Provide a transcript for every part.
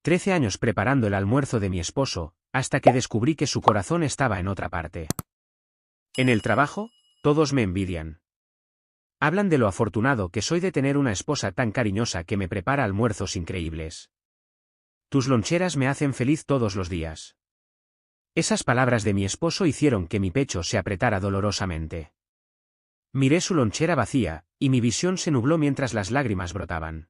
13 años preparando el almuerzo de mi esposo, hasta que descubrí que su corazón estaba en otra parte. En el trabajo, todos me envidian. Hablan de lo afortunado que soy de tener una esposa tan cariñosa que me prepara almuerzos increíbles. Tus loncheras me hacen feliz todos los días. Esas palabras de mi esposo hicieron que mi pecho se apretara dolorosamente. Miré su lonchera vacía, y mi visión se nubló mientras las lágrimas brotaban.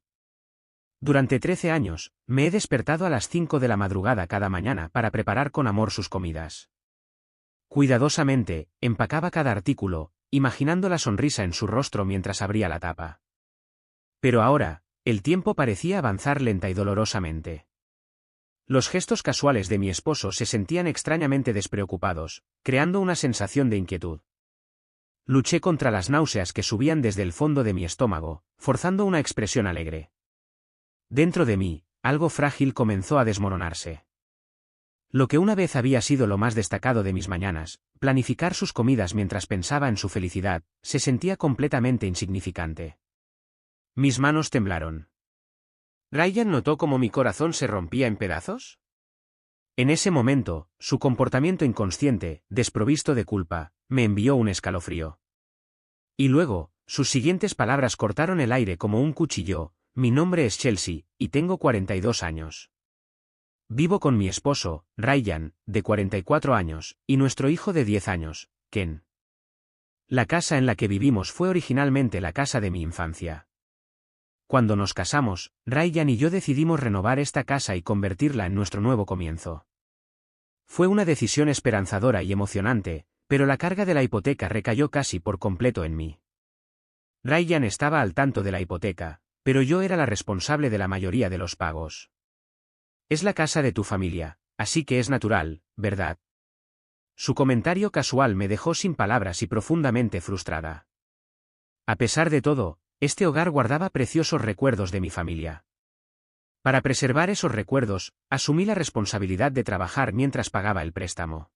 Durante 13 años, me he despertado a las 5 de la madrugada cada mañana para preparar con amor sus comidas. Cuidadosamente, empacaba cada artículo, imaginando la sonrisa en su rostro mientras abría la tapa. Pero ahora, el tiempo parecía avanzar lenta y dolorosamente. Los gestos casuales de mi esposo se sentían extrañamente despreocupados, creando una sensación de inquietud. Luché contra las náuseas que subían desde el fondo de mi estómago, forzando una expresión alegre. Dentro de mí, algo frágil comenzó a desmoronarse. Lo que una vez había sido lo más destacado de mis mañanas, planificar sus comidas mientras pensaba en su felicidad, se sentía completamente insignificante. Mis manos temblaron. ¿Ryan notó cómo mi corazón se rompía en pedazos? En ese momento, su comportamiento inconsciente, desprovisto de culpa, me envió un escalofrío. Y luego, sus siguientes palabras cortaron el aire como un cuchillo: mi nombre es Chelsea, y tengo 42 años. Vivo con mi esposo, Ryan, de 44 años, y nuestro hijo de 10 años, Ken. La casa en la que vivimos fue originalmente la casa de mi infancia. Cuando nos casamos, Ryan y yo decidimos renovar esta casa y convertirla en nuestro nuevo comienzo. Fue una decisión esperanzadora y emocionante, pero la carga de la hipoteca recayó casi por completo en mí. Ryan estaba al tanto de la hipoteca, pero yo era la responsable de la mayoría de los pagos. Es la casa de tu familia, así que es natural, ¿verdad? Su comentario casual me dejó sin palabras y profundamente frustrada. A pesar de todo, este hogar guardaba preciosos recuerdos de mi familia. Para preservar esos recuerdos, asumí la responsabilidad de trabajar mientras pagaba el préstamo.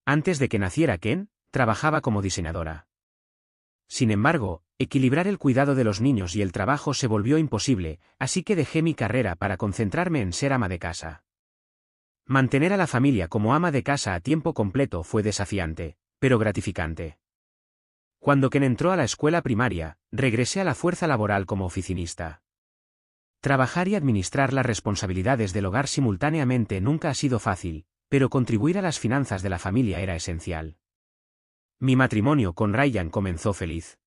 Antes de que naciera Ken, trabajaba como diseñadora. Sin embargo, equilibrar el cuidado de los niños y el trabajo se volvió imposible, así que dejé mi carrera para concentrarme en ser ama de casa. Mantener a la familia como ama de casa a tiempo completo fue desafiante, pero gratificante. Cuando Ken entró a la escuela primaria, regresé a la fuerza laboral como oficinista. Trabajar y administrar las responsabilidades del hogar simultáneamente nunca ha sido fácil, pero contribuir a las finanzas de la familia era esencial. Mi matrimonio con Ryan comenzó feliz.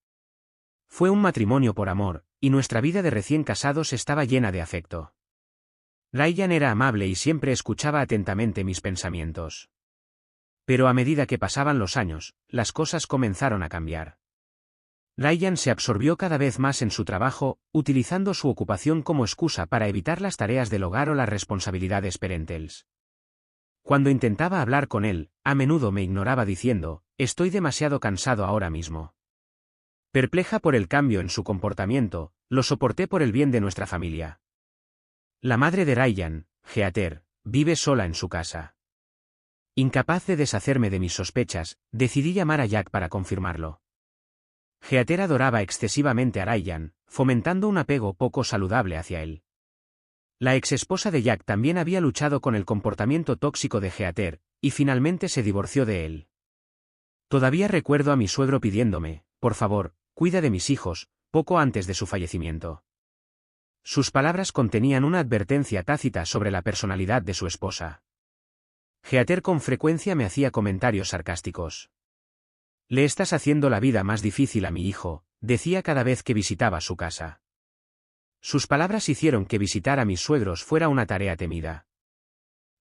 Fue un matrimonio por amor, y nuestra vida de recién casados estaba llena de afecto. Ryan era amable y siempre escuchaba atentamente mis pensamientos. Pero a medida que pasaban los años, las cosas comenzaron a cambiar. Ryan se absorbió cada vez más en su trabajo, utilizando su ocupación como excusa para evitar las tareas del hogar o las responsabilidades parentales. Cuando intentaba hablar con él, a menudo me ignoraba diciendo: estoy demasiado cansado ahora mismo. Perpleja por el cambio en su comportamiento, lo soporté por el bien de nuestra familia. La madre de Ryan, Heather, vive sola en su casa. Incapaz de deshacerme de mis sospechas, decidí llamar a Jack para confirmarlo. Heather adoraba excesivamente a Ryan, fomentando un apego poco saludable hacia él. La exesposa de Jack también había luchado con el comportamiento tóxico de Heather, y finalmente se divorció de él. Todavía recuerdo a mi suegro pidiéndome: por favor, cuida de mis hijos, poco antes de su fallecimiento. Sus palabras contenían una advertencia tácita sobre la personalidad de su esposa. Heather con frecuencia me hacía comentarios sarcásticos. Le estás haciendo la vida más difícil a mi hijo, decía cada vez que visitaba su casa. Sus palabras hicieron que visitar a mis suegros fuera una tarea temida.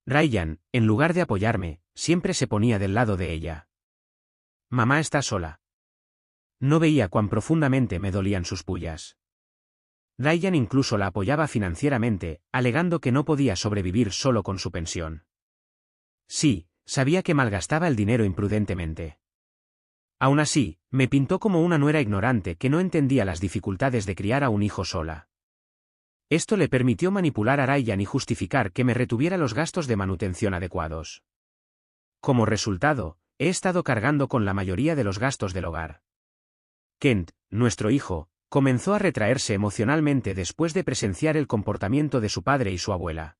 Ryan, en lugar de apoyarme, siempre se ponía del lado de ella. Mamá está sola. No veía cuán profundamente me dolían sus pullas. Ryan incluso la apoyaba financieramente, alegando que no podía sobrevivir solo con su pensión. Sí, sabía que malgastaba el dinero imprudentemente. Aún así, me pintó como una nuera ignorante que no entendía las dificultades de criar a un hijo sola. Esto le permitió manipular a Ryan y justificar que me retuviera los gastos de manutención adecuados. Como resultado, he estado cargando con la mayoría de los gastos del hogar. Kent, nuestro hijo, comenzó a retraerse emocionalmente después de presenciar el comportamiento de su padre y su abuela.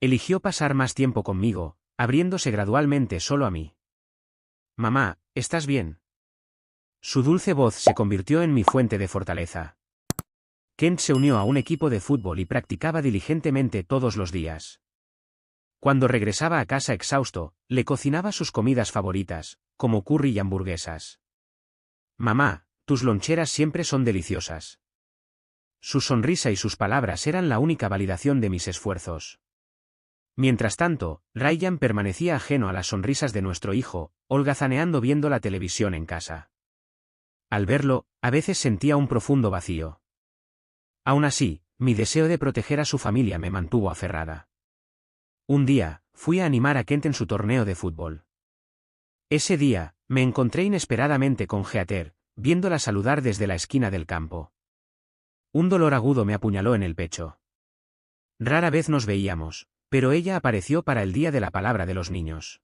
Eligió pasar más tiempo conmigo, abriéndose gradualmente solo a mí. Mamá, ¿estás bien? Su dulce voz se convirtió en mi fuente de fortaleza. Kent se unió a un equipo de fútbol y practicaba diligentemente todos los días. Cuando regresaba a casa exhausto, le cocinaba sus comidas favoritas, como curry y hamburguesas. Mamá, tus loncheras siempre son deliciosas. Su sonrisa y sus palabras eran la única validación de mis esfuerzos. Mientras tanto, Ryan permanecía ajeno a las sonrisas de nuestro hijo, holgazaneando viendo la televisión en casa. Al verlo, a veces sentía un profundo vacío. Aún así, mi deseo de proteger a su familia me mantuvo aferrada. Un día, fui a animar a Kent en su torneo de fútbol. Ese día, me encontré inesperadamente con Heather, viéndola saludar desde la esquina del campo. Un dolor agudo me apuñaló en el pecho. Rara vez nos veíamos, pero ella apareció para el día de la palabra de los niños.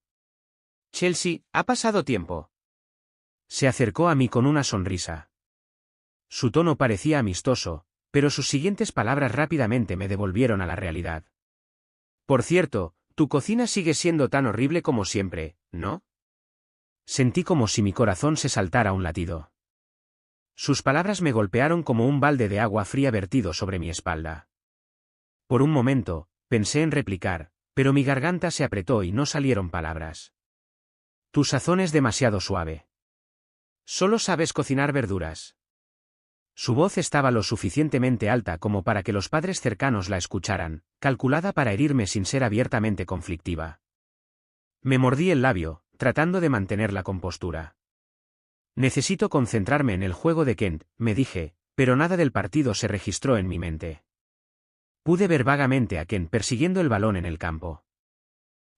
Chelsea, ha pasado tiempo. Se acercó a mí con una sonrisa. Su tono parecía amistoso, pero sus siguientes palabras rápidamente me devolvieron a la realidad. Por cierto, tu cocina sigue siendo tan horrible como siempre, ¿no? Sentí como si mi corazón se saltara un latido. Sus palabras me golpearon como un balde de agua fría vertido sobre mi espalda. Por un momento, pensé en replicar, pero mi garganta se apretó y no salieron palabras. Tu sazón es demasiado suave. Solo sabes cocinar verduras. Su voz estaba lo suficientemente alta como para que los padres cercanos la escucharan, calculada para herirme sin ser abiertamente conflictiva. Me mordí el labio, tratando de mantener la compostura. Necesito concentrarme en el juego de Kent, me dije, pero nada del partido se registró en mi mente. Pude ver vagamente a Kent persiguiendo el balón en el campo.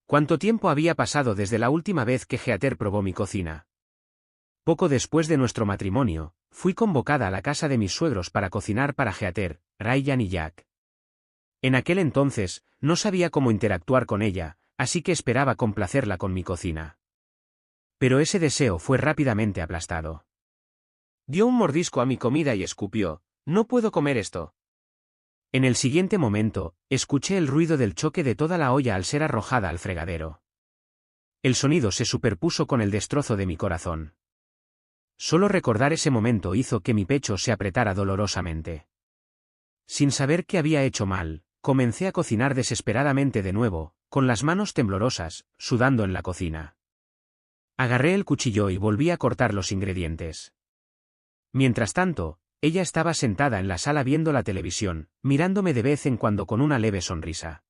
¿Cuánto tiempo había pasado desde la última vez que Heather probó mi cocina? Poco después de nuestro matrimonio, fui convocada a la casa de mis suegros para cocinar para Heather, Ryan y Jack. En aquel entonces, no sabía cómo interactuar con ella, así que esperaba complacerla con mi cocina. Pero ese deseo fue rápidamente aplastado. Dio un mordisco a mi comida y escupió, «No puedo comer esto». En el siguiente momento, escuché el ruido del choque de toda la olla al ser arrojada al fregadero. El sonido se superpuso con el destrozo de mi corazón. Solo recordar ese momento hizo que mi pecho se apretara dolorosamente. Sin saber qué había hecho mal, comencé a cocinar desesperadamente de nuevo, con las manos temblorosas, sudando en la cocina. Agarré el cuchillo y volví a cortar los ingredientes. Mientras tanto, ella estaba sentada en la sala viendo la televisión, mirándome de vez en cuando con una leve sonrisa.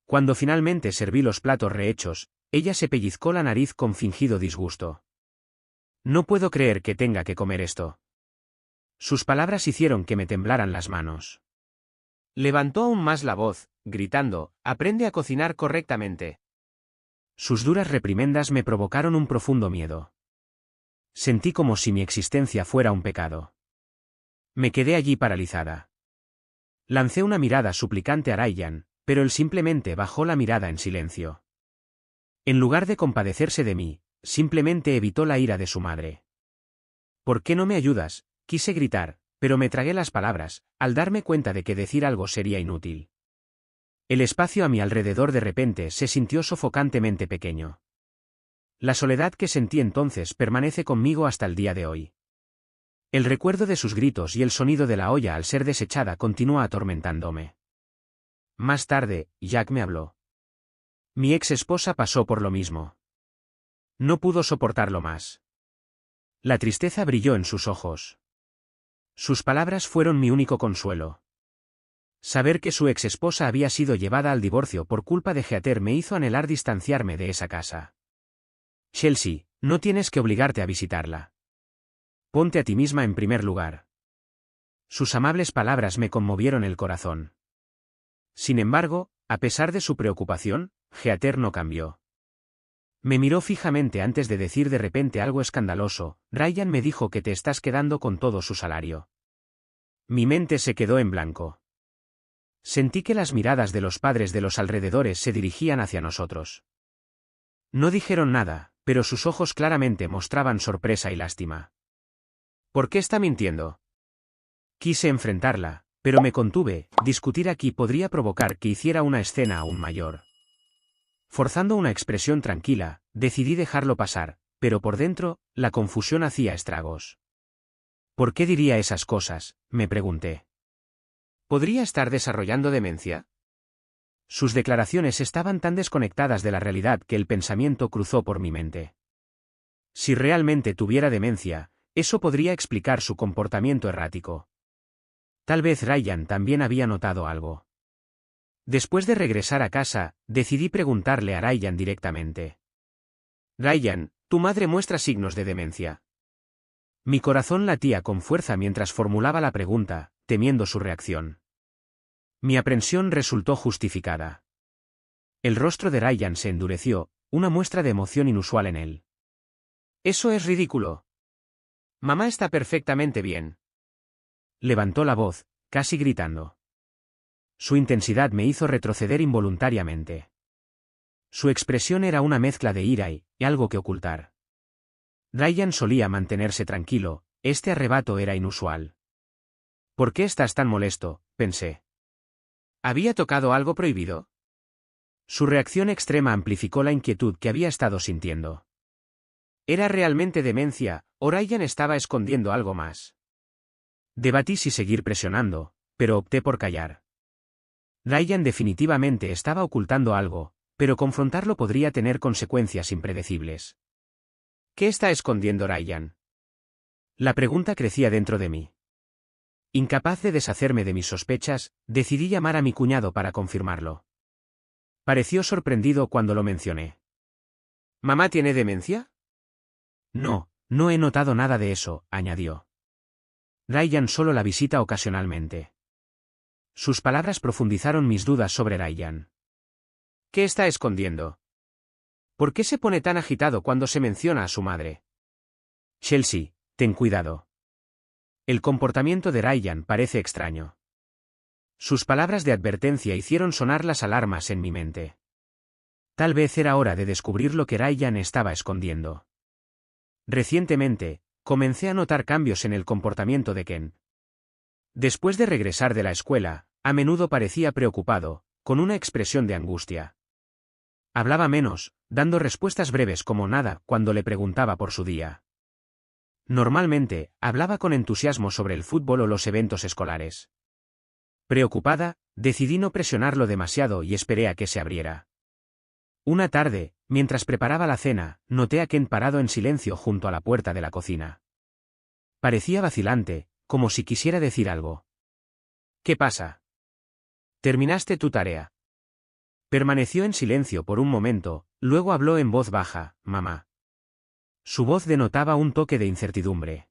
Cuando finalmente serví los platos rehechos, ella se pellizcó la nariz con fingido disgusto. No puedo creer que tenga que comer esto. Sus palabras hicieron que me temblaran las manos. Levantó aún más la voz, gritando, «Aprende a cocinar correctamente». Sus duras reprimendas me provocaron un profundo miedo. Sentí como si mi existencia fuera un pecado. Me quedé allí paralizada. Lancé una mirada suplicante a Ryan, pero él simplemente bajó la mirada en silencio. En lugar de compadecerse de mí, simplemente evitó la ira de su madre. ¿Por qué no me ayudas?, quise gritar, pero me tragué las palabras, al darme cuenta de que decir algo sería inútil. El espacio a mi alrededor de repente se sintió sofocantemente pequeño. La soledad que sentí entonces permanece conmigo hasta el día de hoy. El recuerdo de sus gritos y el sonido de la olla al ser desechada continúa atormentándome. Más tarde, Jack me habló. Mi ex esposa pasó por lo mismo. No pudo soportarlo más. La tristeza brilló en sus ojos. Sus palabras fueron mi único consuelo. Saber que su ex esposa había sido llevada al divorcio por culpa de Heather me hizo anhelar distanciarme de esa casa. Chelsea, no tienes que obligarte a visitarla. Ponte a ti misma en primer lugar. Sus amables palabras me conmovieron el corazón. Sin embargo, a pesar de su preocupación, Heather no cambió. Me miró fijamente antes de decir de repente algo escandaloso, Ryan me dijo que te estás quedando con todo su salario. Mi mente se quedó en blanco. Sentí que las miradas de los padres de los alrededores se dirigían hacia nosotros. No dijeron nada, pero sus ojos claramente mostraban sorpresa y lástima. ¿Por qué está mintiendo? Quise enfrentarla, Pero me contuve, discutir aquí podría provocar que hiciera una escena aún mayor. Forzando una expresión tranquila, decidí dejarlo pasar, pero por dentro, la confusión hacía estragos. ¿Por qué diría esas cosas?, me pregunté. ¿Podría estar desarrollando demencia? Sus declaraciones estaban tan desconectadas de la realidad que el pensamiento cruzó por mi mente. Si realmente tuviera demencia, eso podría explicar su comportamiento errático. Tal vez Ryan también había notado algo. Después de regresar a casa, decidí preguntarle a Ryan directamente. Ryan, tu madre muestra signos de demencia. Mi corazón latía con fuerza mientras formulaba la pregunta, temiendo su reacción. Mi aprensión resultó justificada. El rostro de Ryan se endureció, una muestra de emoción inusual en él. Eso es ridículo. Mamá está perfectamente bien. Levantó la voz, casi gritando. Su intensidad me hizo retroceder involuntariamente. Su expresión era una mezcla de ira y algo que ocultar. Ryan solía mantenerse tranquilo, este arrebato era inusual. ¿Por qué estás tan molesto?, pensé. ¿Había tocado algo prohibido? Su reacción extrema amplificó la inquietud que había estado sintiendo. ¿Era realmente demencia, o Ryan estaba escondiendo algo más? Debatí si seguir presionando, pero opté por callar. Ryan definitivamente estaba ocultando algo, pero confrontarlo podría tener consecuencias impredecibles. ¿Qué está escondiendo Ryan? La pregunta crecía dentro de mí. Incapaz de deshacerme de mis sospechas, decidí llamar a mi cuñado para confirmarlo. Pareció sorprendido cuando lo mencioné. ¿Mamá tiene demencia? No, no he notado nada de eso, añadió. Ryan solo la visita ocasionalmente. Sus palabras profundizaron mis dudas sobre Ryan. ¿Qué está escondiendo? ¿Por qué se pone tan agitado cuando se menciona a su madre? Chelsea, ten cuidado. El comportamiento de Ryan parece extraño. Sus palabras de advertencia hicieron sonar las alarmas en mi mente. Tal vez era hora de descubrir lo que Ryan estaba escondiendo. Recientemente, comencé a notar cambios en el comportamiento de Ken. Después de regresar de la escuela, a menudo parecía preocupado, con una expresión de angustia. Hablaba menos, dando respuestas breves como nada cuando le preguntaba por su día. Normalmente, hablaba con entusiasmo sobre el fútbol o los eventos escolares. Preocupada, decidí no presionarlo demasiado y esperé a que se abriera. Una tarde, mientras preparaba la cena, noté a Ken parado en silencio junto a la puerta de la cocina. Parecía vacilante, como si quisiera decir algo. ¿Qué pasa? ¿Terminaste tu tarea? Permaneció en silencio por un momento, luego habló en voz baja, mamá. Su voz denotaba un toque de incertidumbre.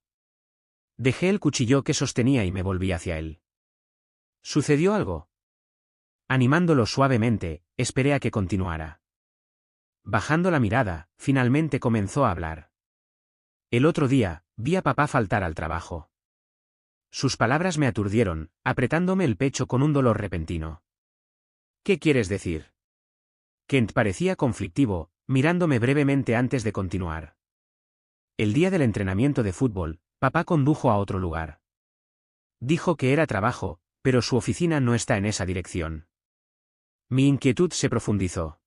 Dejé el cuchillo que sostenía y me volví hacia él. ¿Sucedió algo? Animándolo suavemente, esperé a que continuara. Bajando la mirada, finalmente comenzó a hablar. El otro día, vi a papá faltar al trabajo. Sus palabras me aturdieron, apretándome el pecho con un dolor repentino. ¿Qué quieres decir? Kent parecía conflictivo, mirándome brevemente antes de continuar. El día del entrenamiento de fútbol, papá condujo a otro lugar. Dijo que era trabajo, pero su oficina no está en esa dirección. Mi inquietud se profundizó.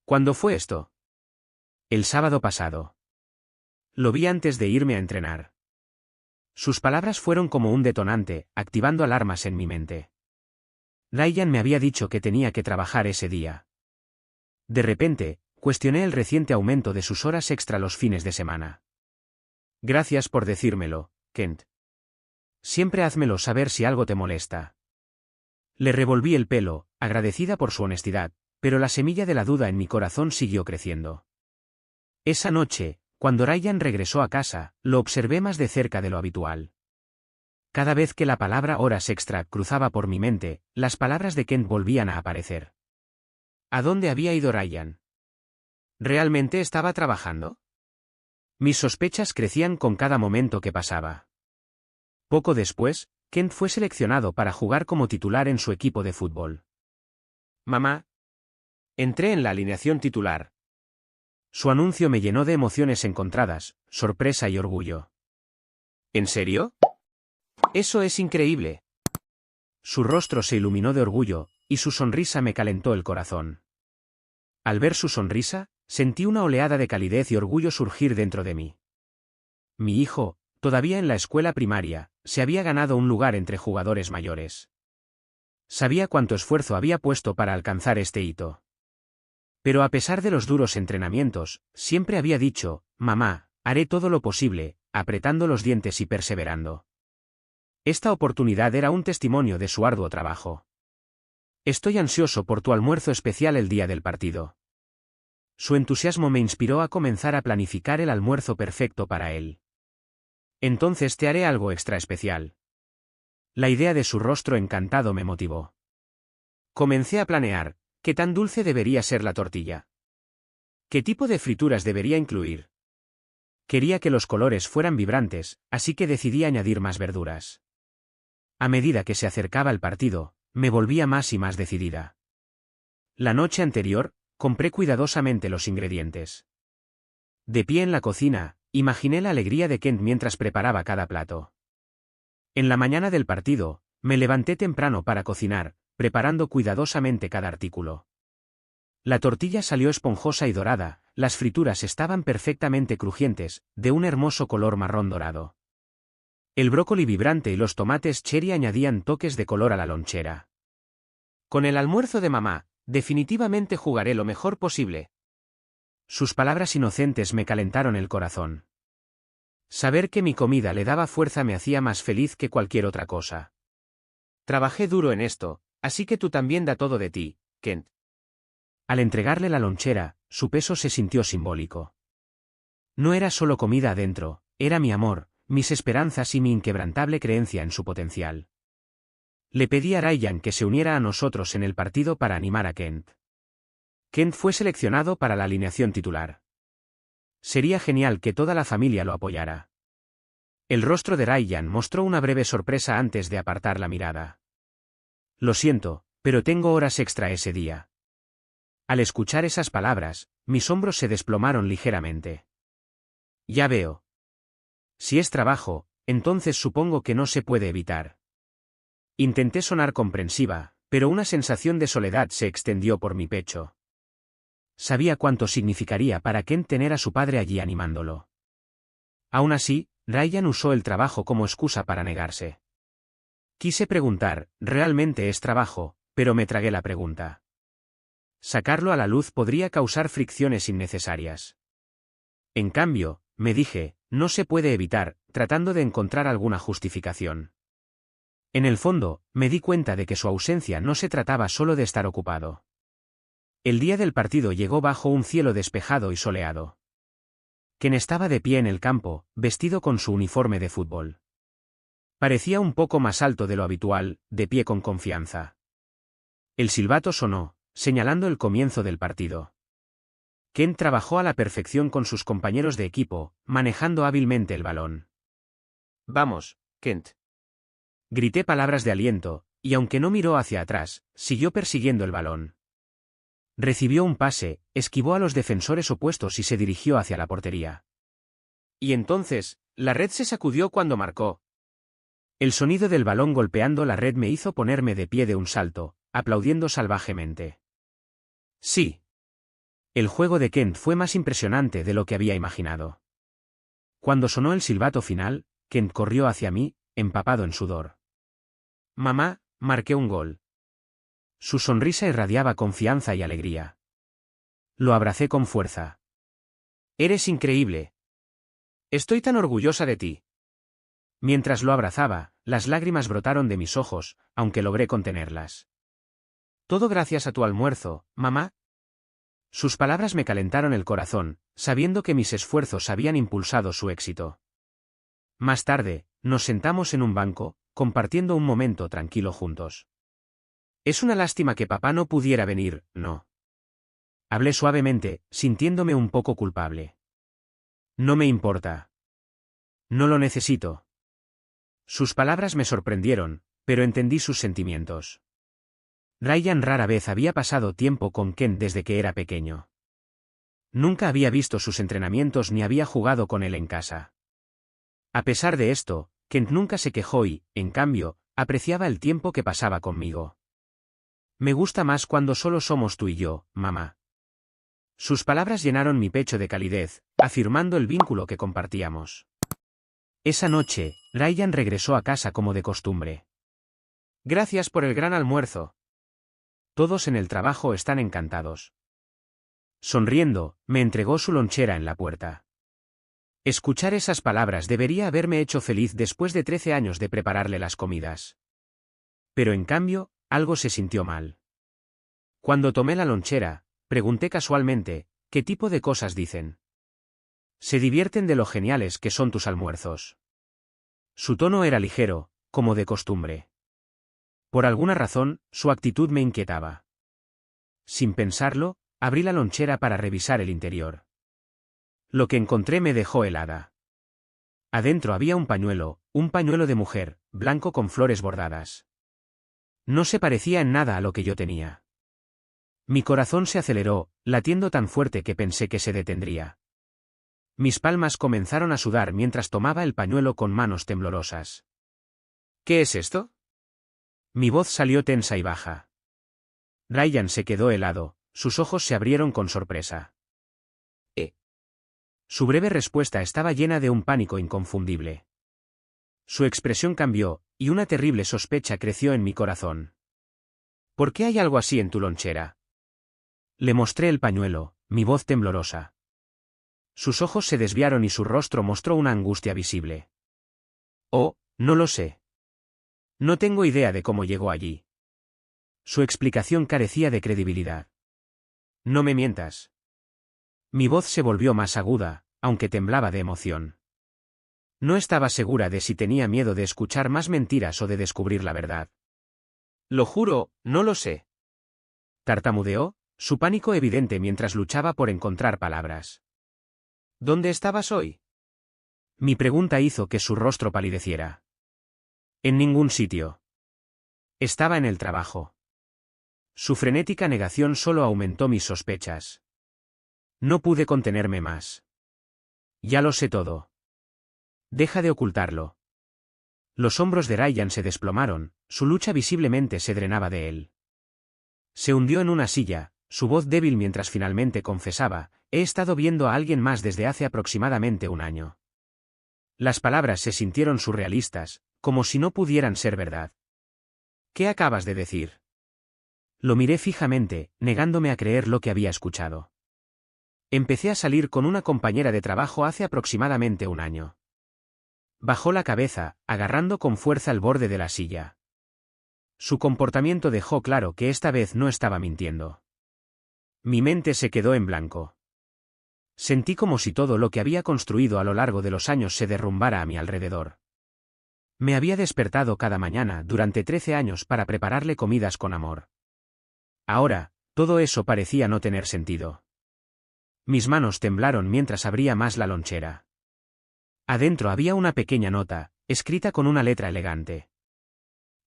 ¿Cuándo fue esto? El sábado pasado. Lo vi antes de irme a entrenar. Sus palabras fueron como un detonante, activando alarmas en mi mente. Ryan me había dicho que tenía que trabajar ese día. De repente, cuestioné el reciente aumento de sus horas extra los fines de semana. Gracias por decírmelo, Kent. Siempre házmelo saber si algo te molesta. Le revolví el pelo, agradecida por su honestidad, pero la semilla de la duda en mi corazón siguió creciendo. Esa noche, cuando Ryan regresó a casa, lo observé más de cerca de lo habitual. Cada vez que la palabra horas extra cruzaba por mi mente, las palabras de Kent volvían a aparecer. ¿A dónde había ido Ryan? ¿Realmente estaba trabajando? Mis sospechas crecían con cada momento que pasaba. Poco después, Kent fue seleccionado para jugar como titular en su equipo de fútbol. Mamá. Entré en la alineación titular. Su anuncio me llenó de emociones encontradas, sorpresa y orgullo. ¿En serio? Eso es increíble. Su rostro se iluminó de orgullo, y su sonrisa me calentó el corazón. Al ver su sonrisa, sentí una oleada de calidez y orgullo surgir dentro de mí. Mi hijo, todavía en la escuela primaria, se había ganado un lugar entre jugadores mayores. Sabía cuánto esfuerzo había puesto para alcanzar este hito. Pero a pesar de los duros entrenamientos, siempre había dicho, mamá, haré todo lo posible, apretando los dientes y perseverando. Esta oportunidad era un testimonio de su arduo trabajo. Estoy ansioso por tu almuerzo especial el día del partido. Su entusiasmo me inspiró a comenzar a planificar el almuerzo perfecto para él. Entonces te haré algo extra especial. La idea de su rostro encantado me motivó. Comencé a planear, ¿qué tan dulce debería ser la tortilla? ¿Qué tipo de frituras debería incluir? Quería que los colores fueran vibrantes, así que decidí añadir más verduras. A medida que se acercaba el partido, me volvía más y más decidida. La noche anterior, compré cuidadosamente los ingredientes. De pie en la cocina, imaginé la alegría de Kent mientras preparaba cada plato. En la mañana del partido, me levanté temprano para cocinar, preparando cuidadosamente cada artículo. La tortilla salió esponjosa y dorada, las frituras estaban perfectamente crujientes, de un hermoso color marrón dorado. El brócoli vibrante y los tomates cherry añadían toques de color a la lonchera. Con el almuerzo de mamá, definitivamente jugaré lo mejor posible. Sus palabras inocentes me calentaron el corazón. Saber que mi comida le daba fuerza me hacía más feliz que cualquier otra cosa. Trabajé duro en esto, así que tú también da todo de ti, Kent. Al entregarle la lonchera, su peso se sintió simbólico. No era solo comida adentro, era mi amor, mis esperanzas y mi inquebrantable creencia en su potencial. Le pedí a Ryan que se uniera a nosotros en el partido para animar a Kent. Kent fue seleccionado para la alineación titular. Sería genial que toda la familia lo apoyara. El rostro de Ryan mostró una breve sorpresa antes de apartar la mirada. Lo siento, pero tengo horas extra ese día. Al escuchar esas palabras, mis hombros se desplomaron ligeramente. Ya veo. Si es trabajo, entonces supongo que no se puede evitar. Intenté sonar comprensiva, pero una sensación de soledad se extendió por mi pecho. Sabía cuánto significaría para Kent tener a su padre allí animándolo. Aún así, Ryan usó el trabajo como excusa para negarse. Quise preguntar, ¿realmente es trabajo?, pero me tragué la pregunta. Sacarlo a la luz podría causar fricciones innecesarias. En cambio, me dije, no se puede evitar, tratando de encontrar alguna justificación. En el fondo, me di cuenta de que su ausencia no se trataba solo de estar ocupado. El día del partido llegó bajo un cielo despejado y soleado. Ken estaba de pie en el campo, vestido con su uniforme de fútbol. Parecía un poco más alto de lo habitual, de pie con confianza. El silbato sonó, señalando el comienzo del partido. Ken trabajó a la perfección con sus compañeros de equipo, manejando hábilmente el balón. «Vamos, Kent». Grité palabras de aliento, y aunque no miró hacia atrás, siguió persiguiendo el balón. Recibió un pase, esquivó a los defensores opuestos y se dirigió hacia la portería. Y entonces, la red se sacudió cuando marcó. El sonido del balón golpeando la red me hizo ponerme de pie de un salto, aplaudiendo salvajemente. Sí. El juego de Kent fue más impresionante de lo que había imaginado. Cuando sonó el silbato final, Kent corrió hacia mí, empapado en sudor. «Mamá, marqué un gol». Su sonrisa irradiaba confianza y alegría. Lo abracé con fuerza. «Eres increíble. Estoy tan orgullosa de ti». Mientras lo abrazaba, las lágrimas brotaron de mis ojos, aunque logré contenerlas. «Todo gracias a tu almuerzo, mamá». Sus palabras me calentaron el corazón, sabiendo que mis esfuerzos habían impulsado su éxito. Más tarde, nos sentamos en un banco, compartiendo un momento tranquilo juntos. «Es una lástima que papá no pudiera venir, ¿no?». Hablé suavemente, sintiéndome un poco culpable. «No me importa. No lo necesito». Sus palabras me sorprendieron, pero entendí sus sentimientos. Ryan rara vez había pasado tiempo con Ken desde que era pequeño. Nunca había visto sus entrenamientos ni había jugado con él en casa. A pesar de esto, Kent nunca se quejó y, en cambio, apreciaba el tiempo que pasaba conmigo. Me gusta más cuando solo somos tú y yo, mamá. Sus palabras llenaron mi pecho de calidez, afirmando el vínculo que compartíamos. Esa noche, Ryan regresó a casa como de costumbre. Gracias por el gran almuerzo. Todos en el trabajo están encantados. Sonriendo, me entregó su lonchera en la puerta. Escuchar esas palabras debería haberme hecho feliz después de 13 años de prepararle las comidas. Pero en cambio, algo se sintió mal. Cuando tomé la lonchera, pregunté casualmente, ¿qué tipo de cosas dicen? Se divierten de lo geniales que son tus almuerzos. Su tono era ligero, como de costumbre. Por alguna razón, su actitud me inquietaba. Sin pensarlo, abrí la lonchera para revisar el interior. Lo que encontré me dejó helada. Adentro había un pañuelo de mujer, blanco con flores bordadas. No se parecía en nada a lo que yo tenía. Mi corazón se aceleró, latiendo tan fuerte que pensé que se detendría. Mis palmas comenzaron a sudar mientras tomaba el pañuelo con manos temblorosas. ¿Qué es esto? Mi voz salió tensa y baja. Ryan se quedó helado, sus ojos se abrieron con sorpresa. Su breve respuesta estaba llena de un pánico inconfundible. Su expresión cambió, y una terrible sospecha creció en mi corazón. ¿Por qué hay algo así en tu lonchera? Le mostré el pañuelo, mi voz temblorosa. Sus ojos se desviaron y su rostro mostró una angustia visible. Oh, no lo sé. No tengo idea de cómo llegó allí. Su explicación carecía de credibilidad. No me mientas. Mi voz se volvió más aguda, aunque temblaba de emoción. No estaba segura de si tenía miedo de escuchar más mentiras o de descubrir la verdad. Lo juro, no lo sé. Tartamudeó, su pánico evidente mientras luchaba por encontrar palabras. ¿Dónde estabas hoy? Mi pregunta hizo que su rostro palideciera. En ningún sitio. Estaba en el trabajo. Su frenética negación solo aumentó mis sospechas. No pude contenerme más. Ya lo sé todo. Deja de ocultarlo. Los hombros de Ryan se desplomaron, su lucha visiblemente se drenaba de él. Se hundió en una silla, su voz débil mientras finalmente confesaba, he estado viendo a alguien más desde hace aproximadamente un año. Las palabras se sintieron surrealistas, como si no pudieran ser verdad. ¿Qué acabas de decir? Lo miré fijamente, negándome a creer lo que había escuchado. Empecé a salir con una compañera de trabajo hace aproximadamente un año. Bajó la cabeza, agarrando con fuerza el borde de la silla. Su comportamiento dejó claro que esta vez no estaba mintiendo. Mi mente se quedó en blanco. Sentí como si todo lo que había construido a lo largo de los años se derrumbara a mi alrededor. Me había despertado cada mañana durante 13 años para prepararle comidas con amor. Ahora, todo eso parecía no tener sentido. Mis manos temblaron mientras abría más la lonchera. Adentro había una pequeña nota, escrita con una letra elegante.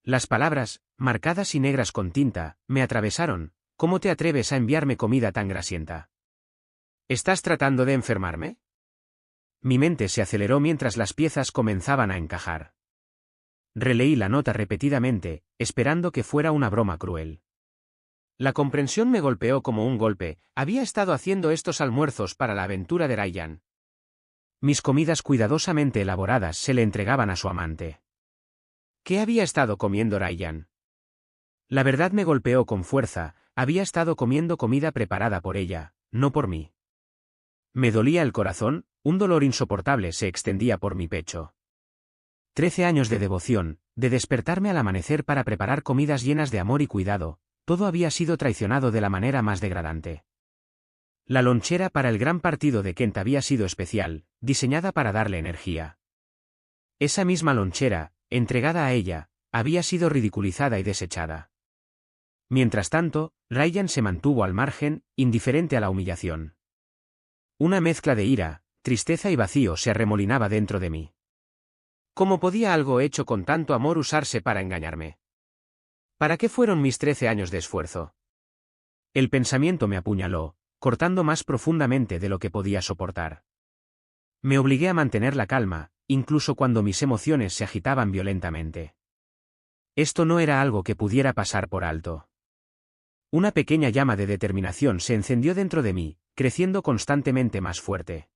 Las palabras, marcadas y negras con tinta, me atravesaron. ¿Cómo te atreves a enviarme comida tan grasienta? ¿Estás tratando de enfermarme? Mi mente se aceleró mientras las piezas comenzaban a encajar. Releí la nota repetidamente, esperando que fuera una broma cruel. La comprensión me golpeó como un golpe, había estado haciendo estos almuerzos para la aventura de Ryan. Mis comidas cuidadosamente elaboradas se le entregaban a su amante. ¿Qué había estado comiendo Ryan? La verdad me golpeó con fuerza, había estado comiendo comida preparada por ella, no por mí. Me dolía el corazón, un dolor insoportable se extendía por mi pecho. 13 años de devoción, de despertarme al amanecer para preparar comidas llenas de amor y cuidado, todo había sido traicionado de la manera más degradante. La lonchera para el gran partido de Kent había sido especial, diseñada para darle energía. Esa misma lonchera, entregada a ella, había sido ridiculizada y desechada. Mientras tanto, Ryan se mantuvo al margen, indiferente a la humillación. Una mezcla de ira, tristeza y vacío se arremolinaba dentro de mí. ¿Cómo podía algo hecho con tanto amor usarse para engañarme? ¿Para qué fueron mis 13 años de esfuerzo? El pensamiento me apuñaló, cortando más profundamente de lo que podía soportar. Me obligué a mantener la calma, incluso cuando mis emociones se agitaban violentamente. Esto no era algo que pudiera pasar por alto. Una pequeña llama de determinación se encendió dentro de mí, creciendo constantemente más fuerte.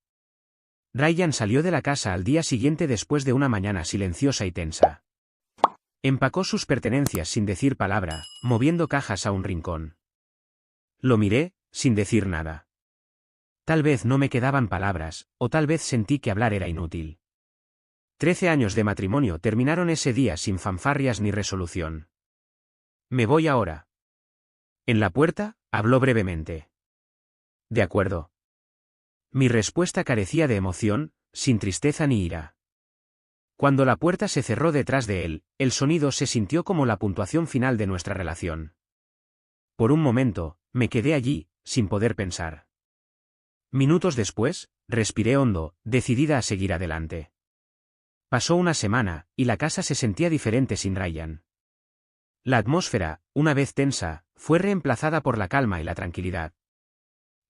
Ryan salió de la casa al día siguiente después de una mañana silenciosa y tensa. Empacó sus pertenencias sin decir palabra, moviendo cajas a un rincón. Lo miré, sin decir nada. Tal vez no me quedaban palabras, o tal vez sentí que hablar era inútil. 13 años de matrimonio terminaron ese día sin fanfarrias ni resolución. Me voy ahora. En la puerta, habló brevemente. De acuerdo. Mi respuesta carecía de emoción, sin tristeza ni ira. Cuando la puerta se cerró detrás de él, el sonido se sintió como la puntuación final de nuestra relación. Por un momento, me quedé allí, sin poder pensar. Minutos después, respiré hondo, decidida a seguir adelante. Pasó una semana, y la casa se sentía diferente sin Ryan. La atmósfera, una vez tensa, fue reemplazada por la calma y la tranquilidad.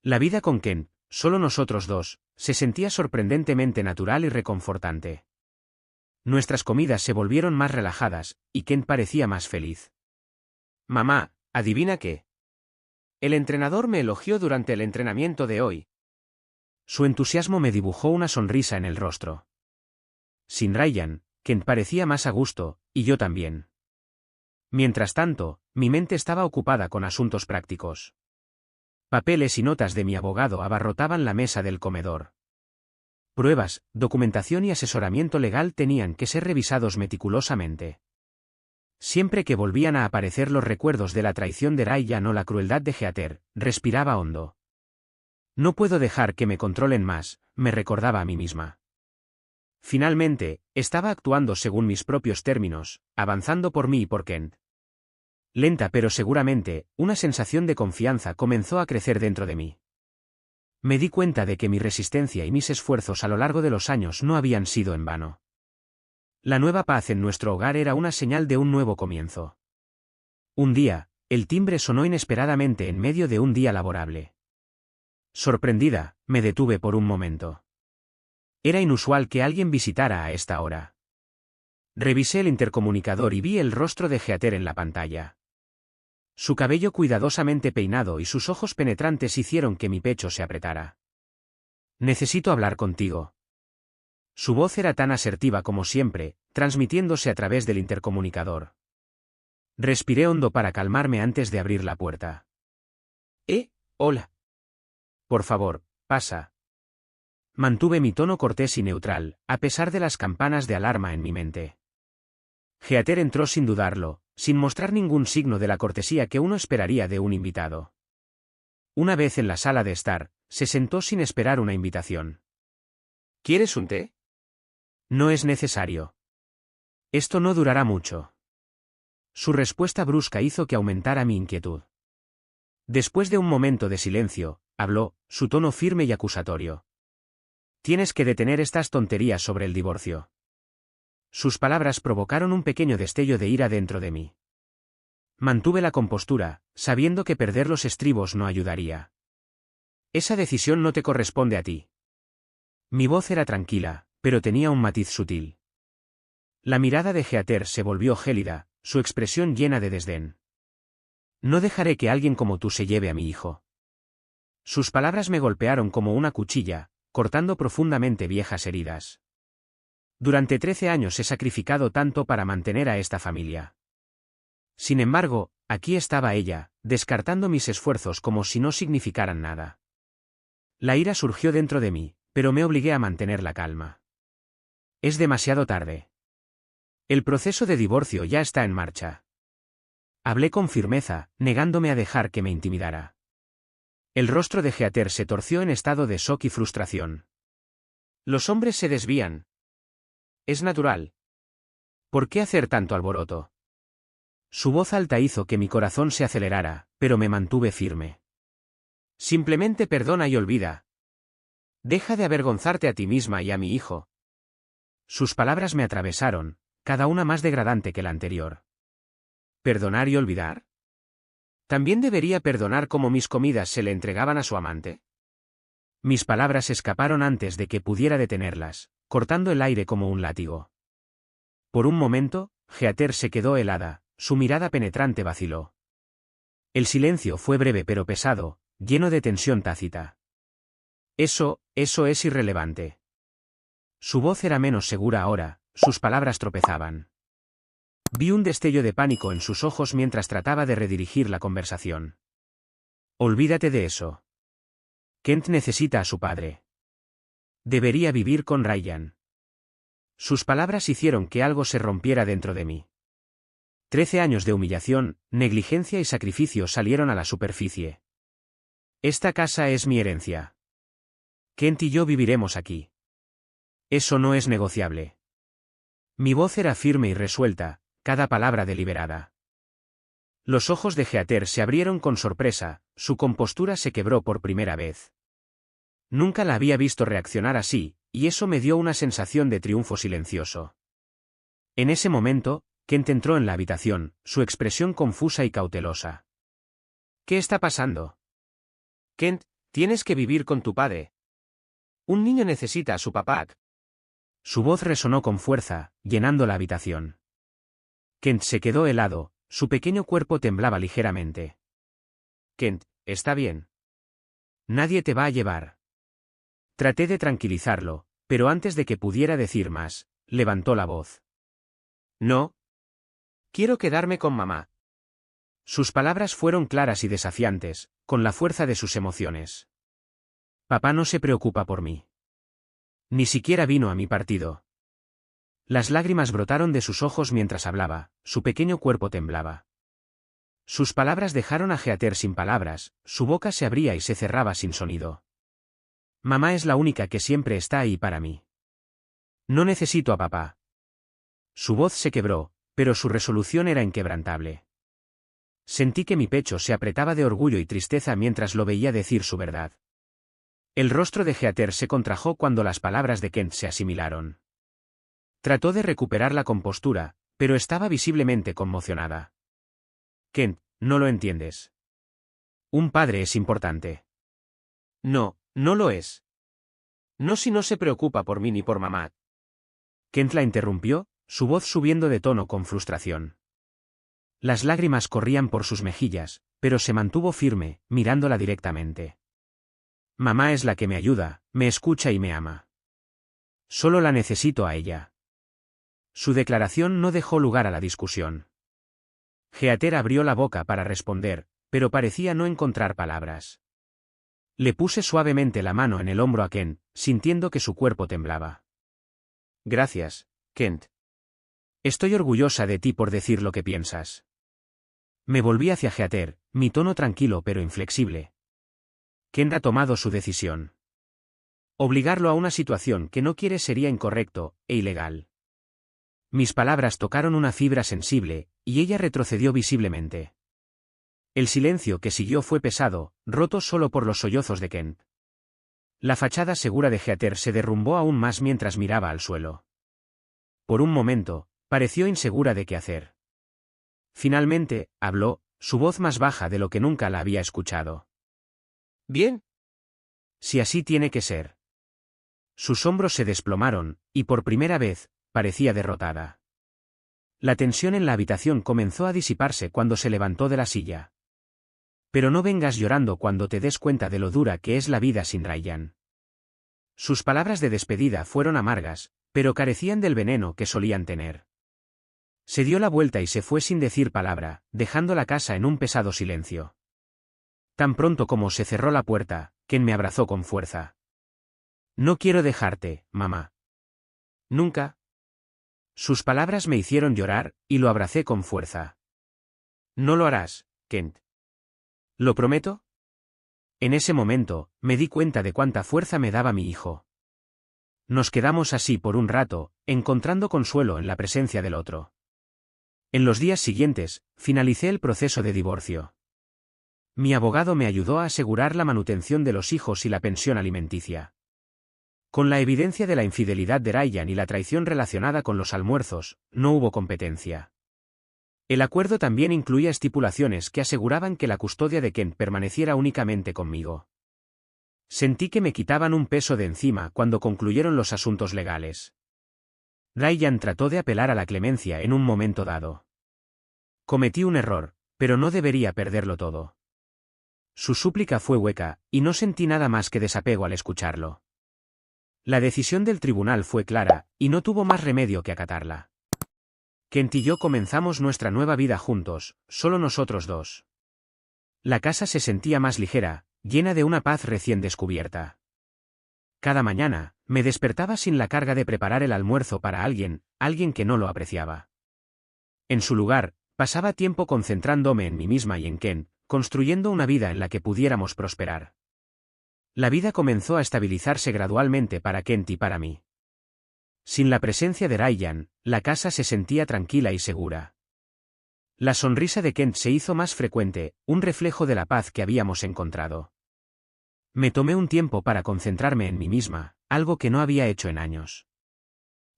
La vida con Ken, solo nosotros dos, se sentía sorprendentemente natural y reconfortante. Nuestras comidas se volvieron más relajadas, y Ken parecía más feliz. Mamá, ¿adivina qué? El entrenador me elogió durante el entrenamiento de hoy. Su entusiasmo me dibujó una sonrisa en el rostro. Sin Ryan, Ken parecía más a gusto, y yo también. Mientras tanto, mi mente estaba ocupada con asuntos prácticos. Papeles y notas de mi abogado abarrotaban la mesa del comedor. Pruebas, documentación y asesoramiento legal tenían que ser revisados meticulosamente. Siempre que volvían a aparecer los recuerdos de la traición de Ryan o la crueldad de Heather, respiraba hondo. No puedo dejar que me controlen más, me recordaba a mí misma. Finalmente, estaba actuando según mis propios términos, avanzando por mí y por Kent. Lenta pero seguramente, una sensación de confianza comenzó a crecer dentro de mí. Me di cuenta de que mi resistencia y mis esfuerzos a lo largo de los años no habían sido en vano. La nueva paz en nuestro hogar era una señal de un nuevo comienzo. Un día, el timbre sonó inesperadamente en medio de un día laborable. Sorprendida, me detuve por un momento. Era inusual que alguien visitara a esta hora. Revisé el intercomunicador y vi el rostro de Heather en la pantalla. Su cabello cuidadosamente peinado y sus ojos penetrantes hicieron que mi pecho se apretara. Necesito hablar contigo. Su voz era tan asertiva como siempre, transmitiéndose a través del intercomunicador. Respiré hondo para calmarme antes de abrir la puerta. Hola. Por favor, pasa. Mantuve mi tono cortés y neutral, a pesar de las campanas de alarma en mi mente. Heather entró sin dudarlo, sin mostrar ningún signo de la cortesía que uno esperaría de un invitado. Una vez en la sala de estar, se sentó sin esperar una invitación. ¿Quieres un té? No es necesario. Esto no durará mucho. Su respuesta brusca hizo que aumentara mi inquietud. Después de un momento de silencio, habló, su tono firme y acusatorio. Tienes que detener estas tonterías sobre el divorcio. Sus palabras provocaron un pequeño destello de ira dentro de mí. Mantuve la compostura, sabiendo que perder los estribos no ayudaría. Esa decisión no te corresponde a ti. Mi voz era tranquila, pero tenía un matiz sutil. La mirada de Heather se volvió gélida, su expresión llena de desdén. No dejaré que alguien como tú se lleve a mi hijo. Sus palabras me golpearon como una cuchilla, cortando profundamente viejas heridas. Durante 13 años he sacrificado tanto para mantener a esta familia. Sin embargo, aquí estaba ella, descartando mis esfuerzos como si no significaran nada. La ira surgió dentro de mí, pero me obligué a mantener la calma. Es demasiado tarde. El proceso de divorcio ya está en marcha. Hablé con firmeza, negándome a dejar que me intimidara. El rostro de Heather se torció en estado de shock y frustración. Los hombres se desvían. Es natural. ¿Por qué hacer tanto alboroto? Su voz alta hizo que mi corazón se acelerara, pero me mantuve firme. Simplemente perdona y olvida. Deja de avergonzarte a ti misma y a mi hijo. Sus palabras me atravesaron, cada una más degradante que la anterior. ¿Perdonar y olvidar? ¿También debería perdonar como mis comidas se le entregaban a su amante? Mis palabras escaparon antes de que pudiera detenerlas, cortando el aire como un látigo. Por un momento, Heather se quedó helada, su mirada penetrante vaciló. El silencio fue breve pero pesado, lleno de tensión tácita. Eso es irrelevante. Su voz era menos segura ahora, sus palabras tropezaban. Vi un destello de pánico en sus ojos mientras trataba de redirigir la conversación. Olvídate de eso. Kent necesita a su padre. Debería vivir con Ryan. Sus palabras hicieron que algo se rompiera dentro de mí. 13 años de humillación, negligencia y sacrificio salieron a la superficie. Esta casa es mi herencia. Kent y yo viviremos aquí. Eso no es negociable. Mi voz era firme y resuelta, cada palabra deliberada. Los ojos de Heather se abrieron con sorpresa, su compostura se quebró por primera vez. Nunca la había visto reaccionar así, y eso me dio una sensación de triunfo silencioso. En ese momento, Kent entró en la habitación, su expresión confusa y cautelosa. ¿Qué está pasando? Kent, tienes que vivir con tu padre. Un niño necesita a su papá. Su voz resonó con fuerza, llenando la habitación. Kent se quedó helado, su pequeño cuerpo temblaba ligeramente. Kent, está bien. Nadie te va a llevar. Traté de tranquilizarlo, pero antes de que pudiera decir más, levantó la voz. No. Quiero quedarme con mamá. Sus palabras fueron claras y desafiantes, con la fuerza de sus emociones. Papá no se preocupa por mí. Ni siquiera vino a mi partido. Las lágrimas brotaron de sus ojos mientras hablaba, su pequeño cuerpo temblaba. Sus palabras dejaron a Heather sin palabras, su boca se abría y se cerraba sin sonido. Mamá es la única que siempre está ahí para mí. No necesito a papá. Su voz se quebró, pero su resolución era inquebrantable. Sentí que mi pecho se apretaba de orgullo y tristeza mientras lo veía decir su verdad. El rostro de Heather se contrajo cuando las palabras de Kent se asimilaron. Trató de recuperar la compostura, pero estaba visiblemente conmocionada. Kent, no lo entiendes. Un padre es importante. No, no lo es. No si no se preocupa por mí ni por mamá. Kent la interrumpió, su voz subiendo de tono con frustración. Las lágrimas corrían por sus mejillas, pero se mantuvo firme, mirándola directamente. Mamá es la que me ayuda, me escucha y me ama. Solo la necesito a ella. Su declaración no dejó lugar a la discusión. Heather abrió la boca para responder, pero parecía no encontrar palabras. Le puse suavemente la mano en el hombro a Kent, sintiendo que su cuerpo temblaba. Gracias, Kent. Estoy orgullosa de ti por decir lo que piensas. Me volví hacia Heather, mi tono tranquilo pero inflexible. Kent ha tomado su decisión. Obligarlo a una situación que no quiere sería incorrecto, e ilegal. Mis palabras tocaron una fibra sensible, y ella retrocedió visiblemente. El silencio que siguió fue pesado, roto solo por los sollozos de Kent. La fachada segura de Heather se derrumbó aún más mientras miraba al suelo. Por un momento, pareció insegura de qué hacer. Finalmente, habló, su voz más baja de lo que nunca la había escuchado. Bien. Si así tiene que ser. Sus hombros se desplomaron, y por primera vez, parecía derrotada. La tensión en la habitación comenzó a disiparse cuando se levantó de la silla. Pero no vengas llorando cuando te des cuenta de lo dura que es la vida sin Ryan. Sus palabras de despedida fueron amargas, pero carecían del veneno que solían tener. Se dio la vuelta y se fue sin decir palabra, dejando la casa en un pesado silencio. Tan pronto como se cerró la puerta, Ken me abrazó con fuerza. No quiero dejarte, mamá. Nunca. Sus palabras me hicieron llorar, y lo abracé con fuerza. No lo harás, Kent. ¿Lo prometo? En ese momento, me di cuenta de cuánta fuerza me daba mi hijo. Nos quedamos así por un rato, encontrando consuelo en la presencia del otro. En los días siguientes, finalicé el proceso de divorcio. Mi abogado me ayudó a asegurar la manutención de los hijos y la pensión alimenticia. Con la evidencia de la infidelidad de Ryan y la traición relacionada con los almuerzos, no hubo competencia. El acuerdo también incluía estipulaciones que aseguraban que la custodia de Kent permaneciera únicamente conmigo. Sentí que me quitaban un peso de encima cuando concluyeron los asuntos legales. Ryan trató de apelar a la clemencia en un momento dado. Cometí un error, pero no debería perderlo todo. Su súplica fue hueca, y no sentí nada más que desapego al escucharlo. La decisión del tribunal fue clara, y no tuvo más remedio que acatarla. Kent y yo comenzamos nuestra nueva vida juntos, solo nosotros dos. La casa se sentía más ligera, llena de una paz recién descubierta. Cada mañana, me despertaba sin la carga de preparar el almuerzo para alguien que no lo apreciaba. En su lugar, pasaba tiempo concentrándome en mí misma y en Kent, construyendo una vida en la que pudiéramos prosperar. La vida comenzó a estabilizarse gradualmente para Kent y para mí. Sin la presencia de Ryan, la casa se sentía tranquila y segura. La sonrisa de Kent se hizo más frecuente, un reflejo de la paz que habíamos encontrado. Me tomé un tiempo para concentrarme en mí misma, algo que no había hecho en años.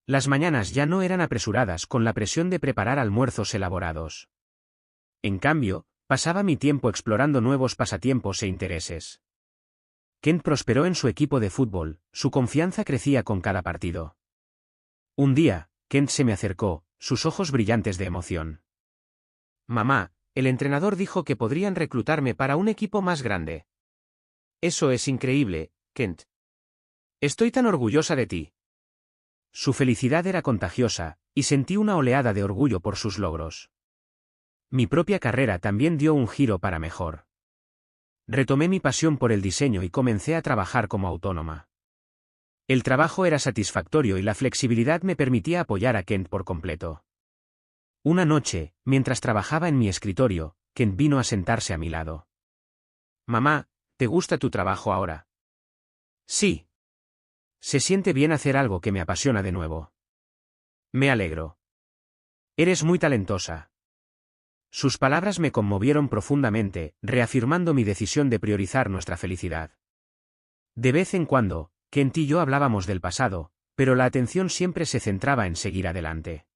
Las mañanas ya no eran apresuradas con la presión de preparar almuerzos elaborados. En cambio, pasaba mi tiempo explorando nuevos pasatiempos e intereses. Kent prosperó en su equipo de fútbol, su confianza crecía con cada partido. Un día, Kent se me acercó, sus ojos brillantes de emoción. «Mamá, el entrenador dijo que podrían reclutarme para un equipo más grande». «Eso es increíble, Kent. Estoy tan orgullosa de ti». Su felicidad era contagiosa, y sentí una oleada de orgullo por sus logros. Mi propia carrera también dio un giro para mejor. Retomé mi pasión por el diseño y comencé a trabajar como autónoma. El trabajo era satisfactorio y la flexibilidad me permitía apoyar a Kent por completo. Una noche, mientras trabajaba en mi escritorio, Kent vino a sentarse a mi lado. «Mamá, ¿te gusta tu trabajo ahora?» «Sí. Se siente bien hacer algo que me apasiona de nuevo». «Me alegro. Eres muy talentosa». Sus palabras me conmovieron profundamente, reafirmando mi decisión de priorizar nuestra felicidad. De vez en cuando, Kent y yo hablábamos del pasado, pero la atención siempre se centraba en seguir adelante.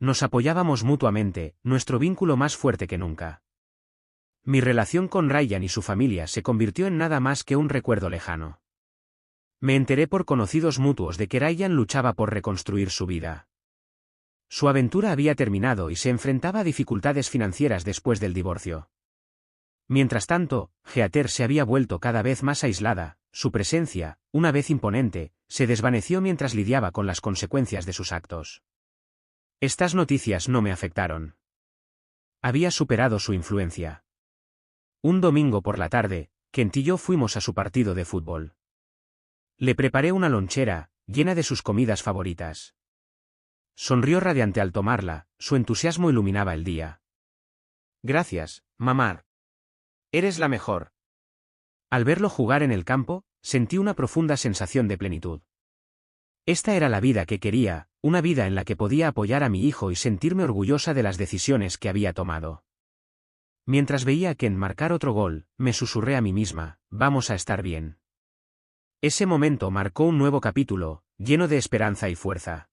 Nos apoyábamos mutuamente, nuestro vínculo más fuerte que nunca. Mi relación con Ryan y su familia se convirtió en nada más que un recuerdo lejano. Me enteré por conocidos mutuos de que Ryan luchaba por reconstruir su vida. Su aventura había terminado y se enfrentaba a dificultades financieras después del divorcio. Mientras tanto, Heather se había vuelto cada vez más aislada, su presencia, una vez imponente, se desvaneció mientras lidiaba con las consecuencias de sus actos. Estas noticias no me afectaron. Había superado su influencia. Un domingo por la tarde, Kent y yo fuimos a su partido de fútbol. Le preparé una lonchera, llena de sus comidas favoritas. Sonrió radiante al tomarla, su entusiasmo iluminaba el día. «Gracias, mamá. Eres la mejor». Al verlo jugar en el campo, sentí una profunda sensación de plenitud. Esta era la vida que quería, una vida en la que podía apoyar a mi hijo y sentirme orgullosa de las decisiones que había tomado. Mientras veía a Kent marcar otro gol, me susurré a mí misma, «Vamos a estar bien». Ese momento marcó un nuevo capítulo, lleno de esperanza y fuerza.